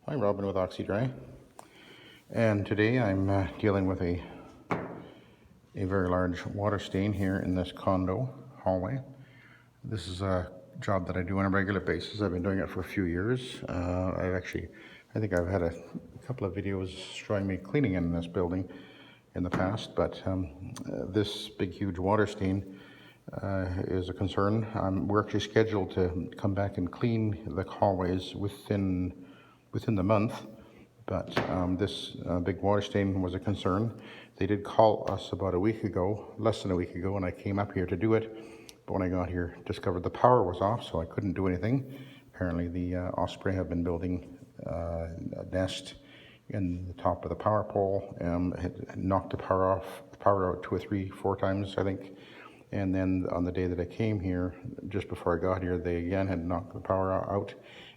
Hi, Robin with Oxy-Dry, and today I'm dealing with a very large water stain here in this condo hallway. This is a job that I do on a regular basis. I've been doing it for a few years. I think I've had a couple of videos showing me cleaning in this building in the past, but this big huge water stain is a concern. We're actually scheduled to come back and clean the hallways within the month, but this big water stain was a concern. They did call us about a week ago, less than a week ago, and I came up here to do it. But when I got here, discovered the power was off, so I couldn't do anything. Apparently, the osprey have been building a nest in the top of the power pole, had knocked the power out 2 or 3, 4 times, I think. And then on the day that I came here, just before I got here, they again had knocked the power out.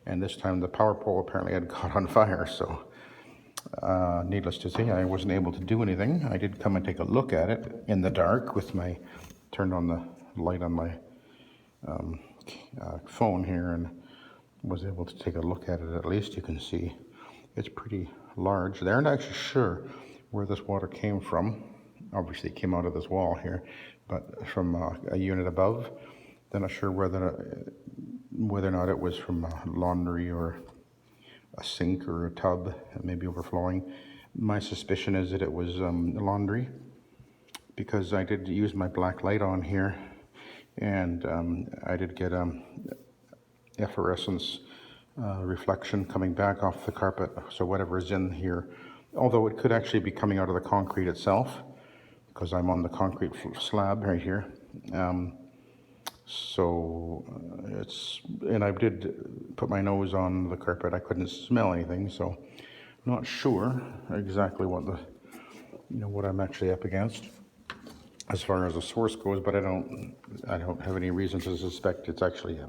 And this time the power pole apparently had caught on fire. So needless to say, I wasn't able to do anything. I did come and take a look at it in the dark with turned on the light on my phone here and was able to take a look at it. At least you can see it's pretty large. They aren't actually sure where this water came from. Obviously it came out of this wall here, but from a unit above. They're not sure whether or not it was from a laundry or a sink or a tub, maybe overflowing. My suspicion is that it was laundry, because I did use my black light on here, and I did get effervescence reflection coming back off the carpet. So whatever is in here, although it could actually be coming out of the concrete itself, because I'm on the concrete slab right here. And I did put my nose on the carpet. I couldn't smell anything, so not sure exactly what I'm actually up against as far as the source goes, but I don't have any reason to suspect it's actually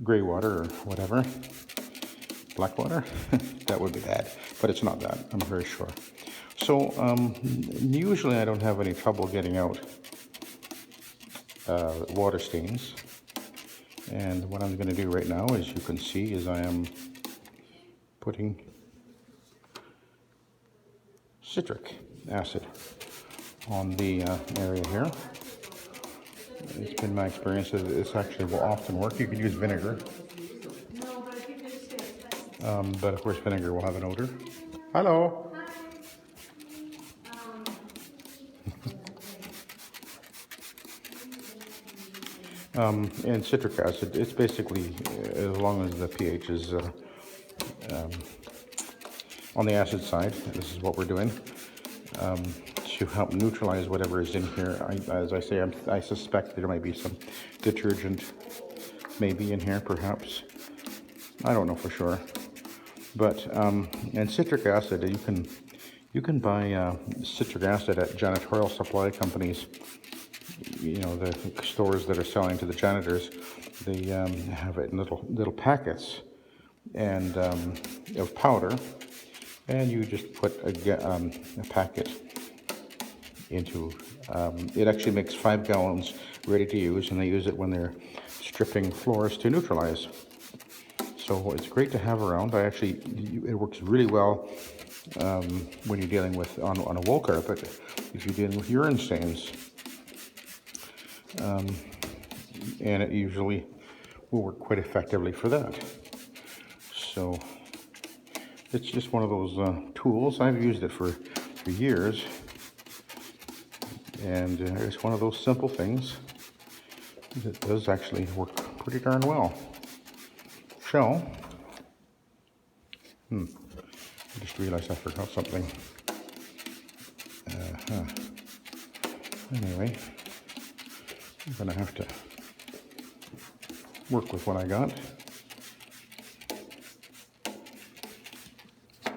gray water or whatever. Black water. That would be bad, but it's not that, I'm very sure. So usually I don't have any trouble getting out water stains, and what I'm going to do right now, as you can see, is I am putting citric acid on the area here. It's been my experience that this actually will often work. You could use vinegar, but of course vinegar will have an odor. Hello. And citric acid, it's basically, as long as the pH is on the acid side, this is what we're doing, to help neutralize whatever is in here. As I say, I suspect there might be some detergent maybe in here, perhaps. I don't know for sure. But, and citric acid, you can buy citric acid at janitorial supply companies. You know, the stores that are selling to the janitors, they have it in little packets and of powder, and you just put a packet into it. Actually makes 5 gallons ready to use, and they use it when they're stripping floors to neutralize. So it's great to have around. It works really well when you're dealing with on a wool carpet, if you're dealing with urine stains. And it usually will work quite effectively for that. So it's just one of those tools. I've used it for years, and it's one of those simple things that does actually work pretty darn well. So, I just realized I forgot something. Anyway, I'm going to have to work with what I got.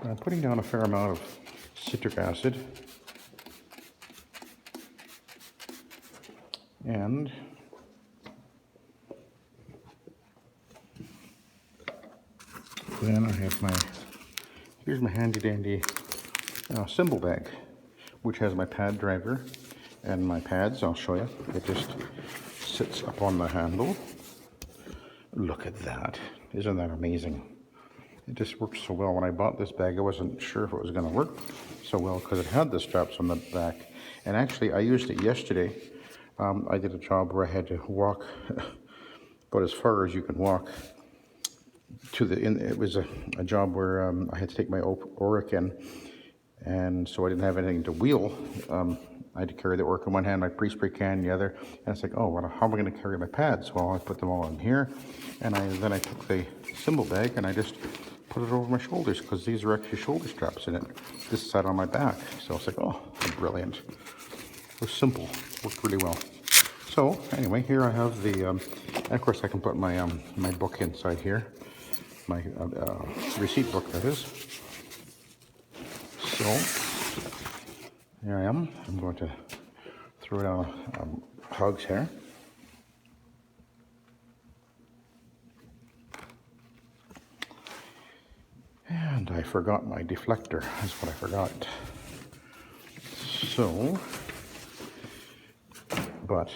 I'm putting down a fair amount of citric acid. And then I have here's my handy dandy cymbal bag, which has my pad driver and my pads. I'll show you. It just sits up on the handle, Look at that. Isn't that amazing? It just works so well. When I bought this bag, I wasn't sure if it was going to work so well because it had the straps on the back. And actually, I used it yesterday. I did a job where I had to walk about as far as you can walk to the. It was a job where I had to take my Oric in, and so I didn't have anything to wheel. I had to carry the Oric in one hand, my pre-spray can in the other, and it's like, oh, well, how am I going to carry my pads? Well, I put them all in here, and then I took the cymbal bag and I just put it over my shoulders because these are actually shoulder straps in it. This sat on my back, so it's like, oh, brilliant. It was simple, worked really well. So anyway, here I have the, and of course I can put my my book inside here, my receipt book that is. So here I am. I'm going to throw down hugs here. And I forgot my deflector. That's what I forgot. So, but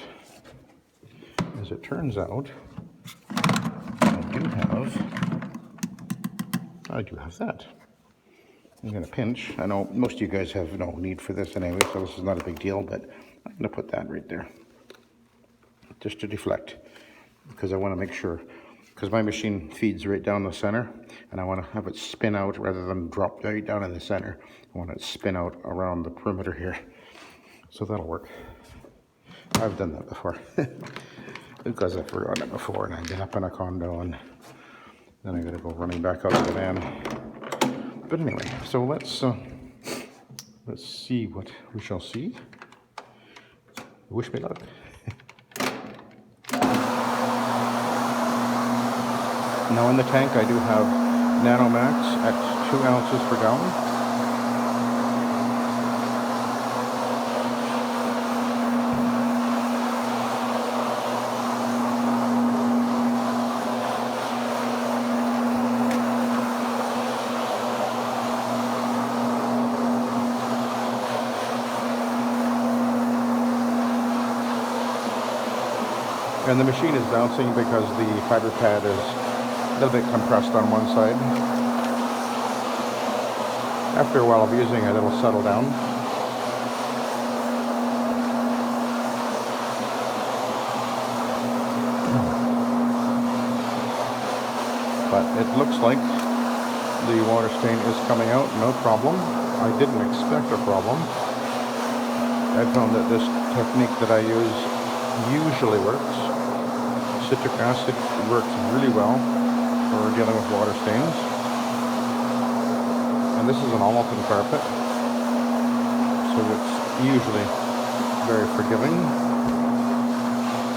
as it turns out, I do have that. I'm going to pinch. I know most of you guys have no need for this anyway, so this is not a big deal, but I'm going to put that right there just to deflect, because I want to make sure, because my machine feeds right down the center, and I want to have it spin out rather than drop right down in the center. I want it to spin out around the perimeter here, so that'll work. I've done that before because I've forgotten it before, and I get up in a condo and then I got to go running back out to the van. But anyway, so let's see what we shall see. Wish me luck. Now in the tank I do have Nanomax at 2 ounces per gallon. And the machine is bouncing because the fiber pad is a little bit compressed on one side. After a while of using it, it'll settle down. But it looks like the water stain is coming out, no problem. I didn't expect a problem. I found that this technique that I use usually works. Citric acid works really well for dealing with water stains. And this is an Alton carpet, so it's usually very forgiving.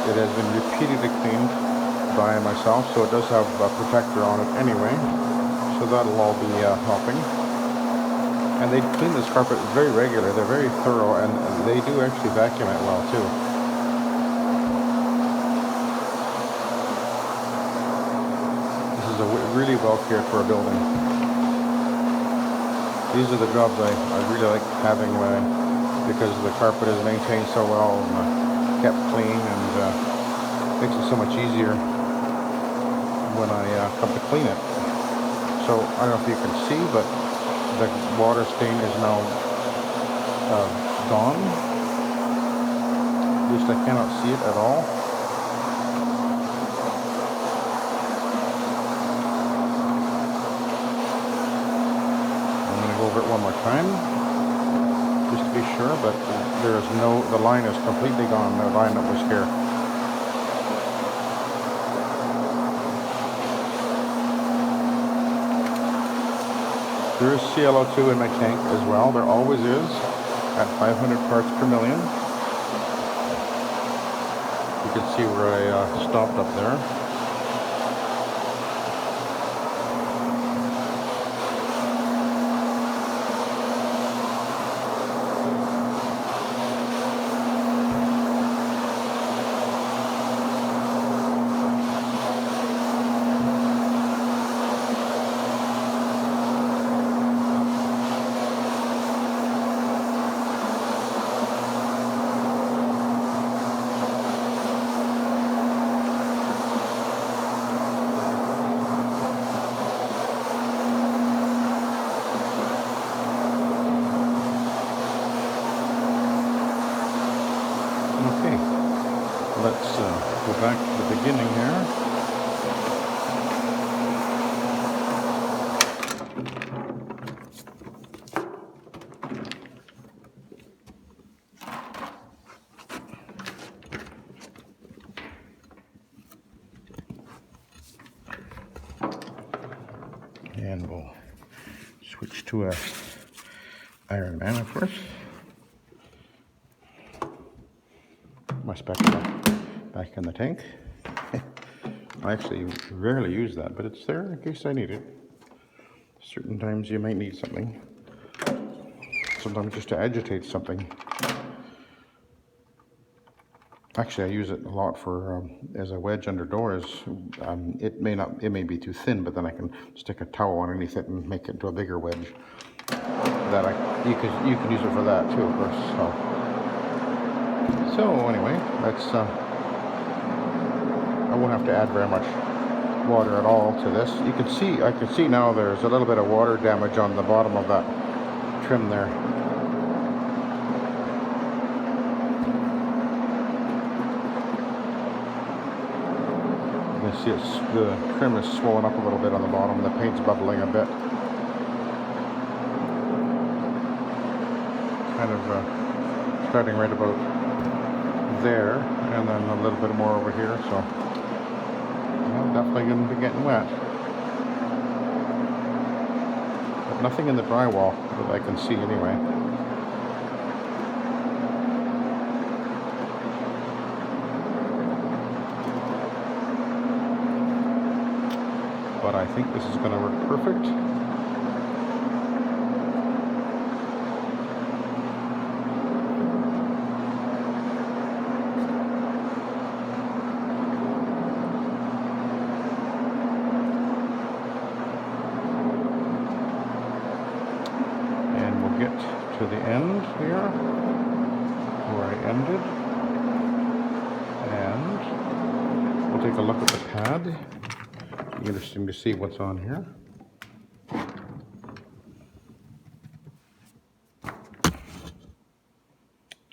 It has been repeatedly cleaned by myself, so it does have a protector on it anyway, so that'll all be helping. And they clean this carpet very regular, they're very thorough, and they do actually vacuum it well too. Really well cared for a building. These are the jobs I really like having because the carpet is maintained so well and kept clean, and makes it so much easier when I come to clean it. So I don't know if you can see, but the water stain is now gone. At least I cannot see it at all. Over it one more time, just to be sure, but the line is completely gone, the line that was here. There is ClO2 in my tank as well, there always is, at 500 parts per million. You can see where I stopped up there. the beginning here. And we'll switch to a Iron Man, of course. My spectacle back in the tank. I actually rarely use that, but it's there in case I need it. Certain times you might need something. Sometimes just to agitate something. Actually, I use it a lot for as a wedge under doors. It may be too thin, but then I can stick a towel underneath it and make it into a bigger wedge. You can use it for that too, of course. So anyway, that's I won't have to add very much water at all to this. I can see now there's a little bit of water damage on the bottom of that trim there. You can see the trim is swollen up a little bit on the bottom. The paint's bubbling a bit. Kind of starting right about there, and then a little bit more over here. So I'm definitely going to be getting wet. But nothing in the drywall that I can see anyway. But I think this is going to work perfect. And we'll get to the end here, where I ended. And we'll take a look at the pad. Interesting to see what's on here.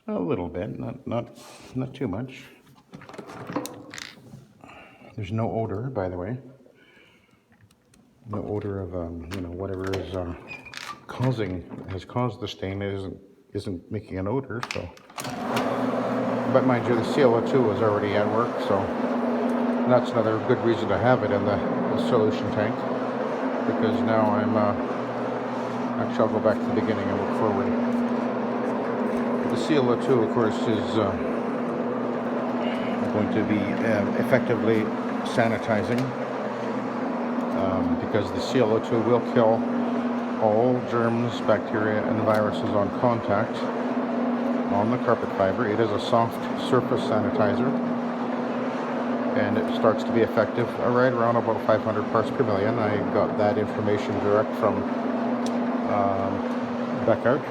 A little bit, not too much. There's no odor, by the way. No odor of whatever is has caused the stain. It isn't making an odor. So, but mind you, the CO2 is already at work, so that's another good reason to have it in the solution tank, because now actually I'll go back to the beginning and look forward. The CO2, of course, is going to be effectively sanitizing, because the CO2 will kill all germs, bacteria, and viruses on contact on the carpet fiber. It is a soft surface sanitizer, and it starts to be effective right around about 500 parts per million. I got that information direct from Beckert,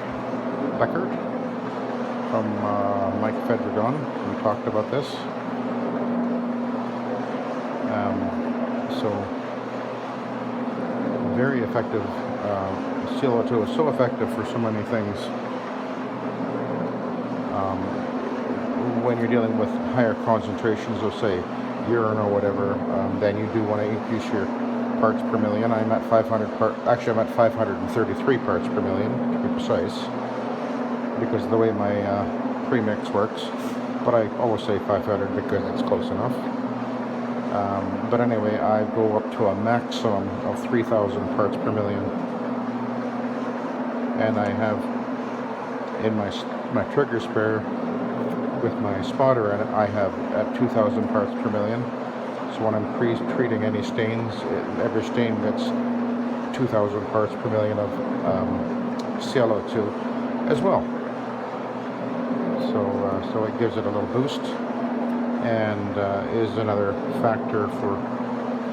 from Mike Fedregon. We talked about this. So very effective. CO2 is so effective for so many things. When you're dealing with higher concentrations of, say, urine or whatever, then you do want to increase your parts per million. I'm at 533 parts per million, to be precise, because of the way my premix works. But I always say 500 because it's close enough. But anyway, I go up to a maximum of 3,000 parts per million, and I have in my trigger spare with my spotter in it, I have at 2,000 parts per million. So when I'm treating any stains, every stain gets 2,000 parts per million of CO2 as well. So it gives it a little boost, and is another factor for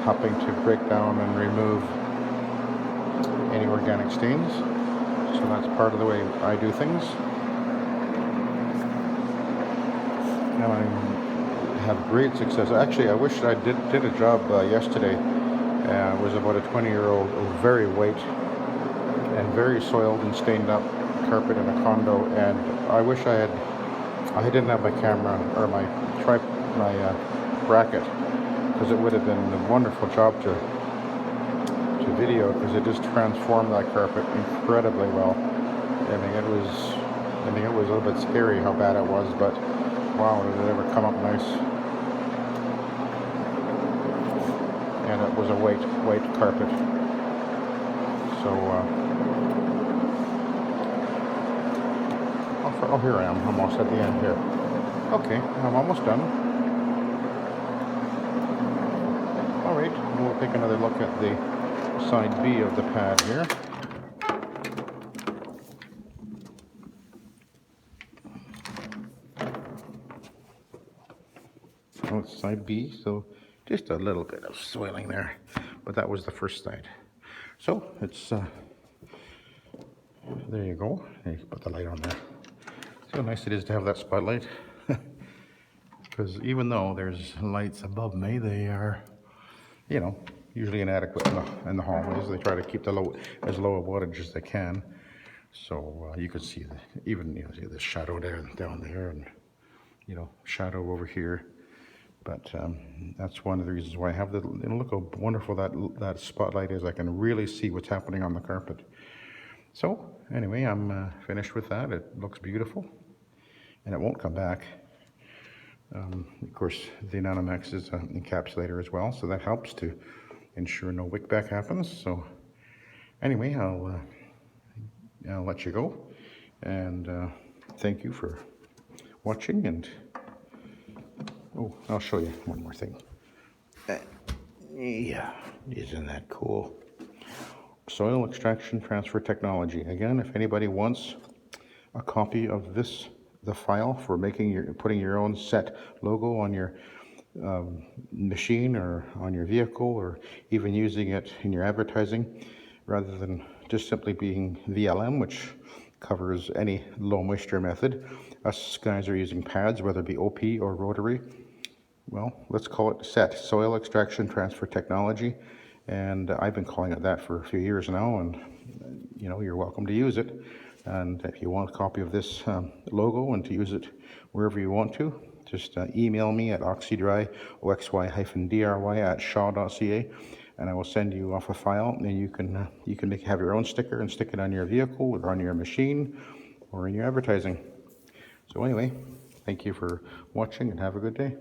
helping to break down and remove any organic stains. So that's part of the way I do things. And I have great success. Actually, I wish I did a job yesterday. It was about a 20-year-old, very white and very soiled and stained up carpet in a condo. And I wish I didn't have my camera or my bracket, because it would have been a wonderful job to video, because it just transformed that carpet incredibly well. I mean, it was a little bit scary how bad it was, but wow, did it ever come up nice. And it was a white carpet. So, oh, here I am. I'm almost at the end here. Okay, I'm almost done. All right, we'll take another look at the side B of the pad here. Oh, it's side B, so just a little bit of soiling there, but that was the first side. So it's there you go. Hey, put the light on there. See how nice it is to have that spotlight. Because even though there's lights above me, they are, you know, usually inadequate in the hallways. They try to keep as low a wattage as they can. So you can see see the shadow down there, and shadow over here. But that's one of the reasons why I have look how wonderful that spotlight is. I can really see what's happening on the carpet. So anyway, I'm finished with that. It looks beautiful, and it won't come back. Of course, the Nanomax is an encapsulator as well, so that helps to ensure no wick back happens. So anyway, I'll let you go, and thank you for watching. And oh, I'll show you one more thing. Yeah, isn't that cool? Soil extraction transfer technology. Again, if anybody wants a copy of the file for putting your own set logo on your machine or on your vehicle, or even using it in your advertising, rather than just simply being VLM, which covers any low moisture method. Us guys are using pads, whether it be OP or rotary. Well, let's call it SET, Soil Extraction Transfer Technology, and I've been calling it that for a few years now, and you're welcome to use it. And if you want a copy of this logo and to use it wherever you want to, just email me at Oxy-Dry, oxy-dry@shaw.ca, and I will send you off a file, and you can have your own sticker and stick it on your vehicle or on your machine or in your advertising. So anyway, thank you for watching, and have a good day.